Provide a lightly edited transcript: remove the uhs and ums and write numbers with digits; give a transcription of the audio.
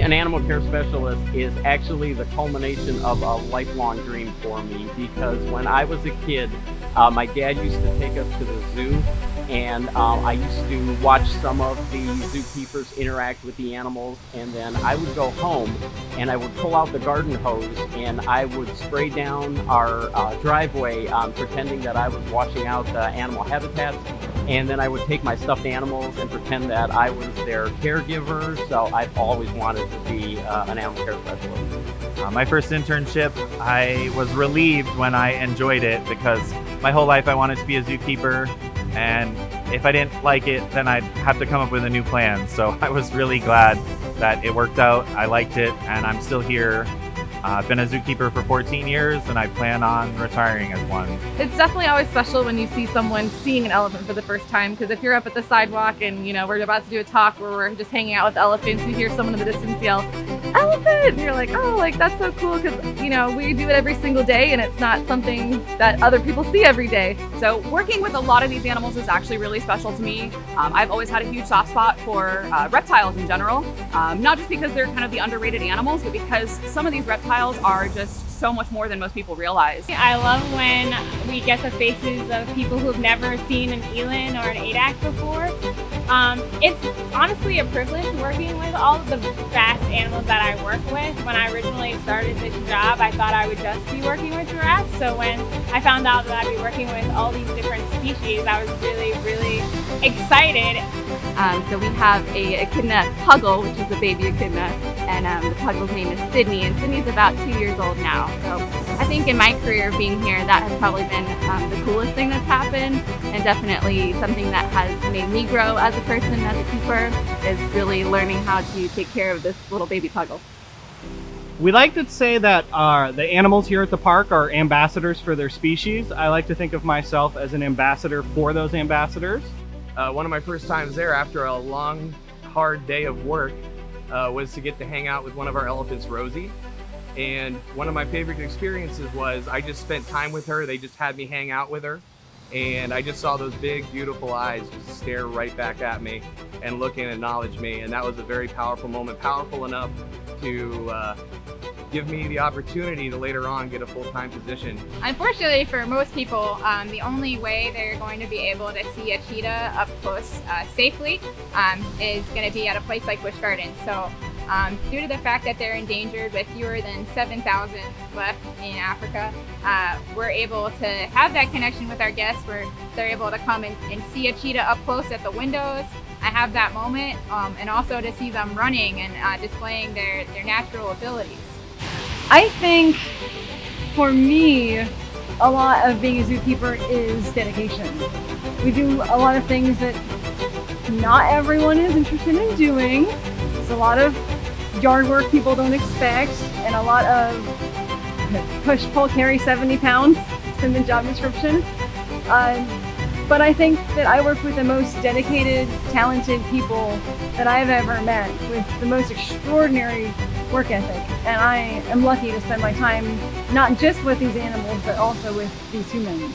an animal care specialist is actually the culmination of a lifelong dream for me, because when I was a kid, my dad used to take us to the zoo, and I used to watch some of the zookeepers interact with the animals, and then I would go home and I would pull out the garden hose and I would spray down our driveway, pretending that I was washing out the animal habitats, and then I would take my stuffed animals and pretend that I was their caregiver. So I've always wanted to be an animal care specialist. My first internship, I was relieved when I enjoyed it, because my whole life I wanted to be a zookeeper, and if I didn't like it, then I'd have to come up with a new plan. So I was really glad that it worked out. I liked it, and I'm still here. I've been a zookeeper for 14 years, and I plan on retiring as one. It's definitely always special when you see someone seeing an elephant for the first time, because if you're up at the sidewalk and we're about to do a talk where we're just hanging out with elephants, you hear someone in the distance yell, "Elephant!" And you're like, oh, like that's so cool, because we do it every single day and it's not something that other people see every day. So working with a lot of these animals is actually really special to me. I've always had a huge soft spot for reptiles in general, not just because they're kind of the underrated animals, but because some of these reptiles are just so much more than most people realize. I love when we get the faces of people who've never seen an eland or an ADAC before. It's honestly a privilege working with all of the vast animals that I work with. When I originally started this job, I thought I would just be working with giraffes. So when I found out that I'd be working with all these different species, I was really, really excited. So we have a echidna puggle, which is a baby echidna, and the puggle's name is Sydney, and Sydney's about 2 years old now. So I think in my career being here, that has probably been the coolest thing that's happened, and definitely something that has made me grow as a person, as a keeper, is really learning how to take care of this little baby puggle. We like to say that the animals here at the park are ambassadors for their species. I like to think of myself as an ambassador for those ambassadors. One of my first times there after a long, hard day of work was to get to hang out with one of our elephants, Rosie. And one of my favorite experiences was I just spent time with her. They just had me hang out with her. And I just saw those big, beautiful eyes just stare right back at me and look and acknowledge me. And that was a very powerful moment, powerful enough to give me the opportunity to later on get a full-time position. Unfortunately for most people, the only way they're going to be able to see a cheetah up close safely is going to be at a place like Busch Gardens. So due to the fact that they're endangered with fewer than 7,000 left in Africa, we're able to have that connection with our guests where they're able to come and see a cheetah up close at the windows. I have that moment, and also to see them running and displaying their natural abilities. I think for me, a lot of being a zookeeper is dedication. We do a lot of things that not everyone is interested in doing. It's a lot of yard work people don't expect, and a lot of push, pull, carry 70 pounds. It's in the job description. But I think that I work with the most dedicated, talented people that I've ever met, with the most extraordinary work ethic. And I am lucky to spend my time not just with these animals, but also with these humans.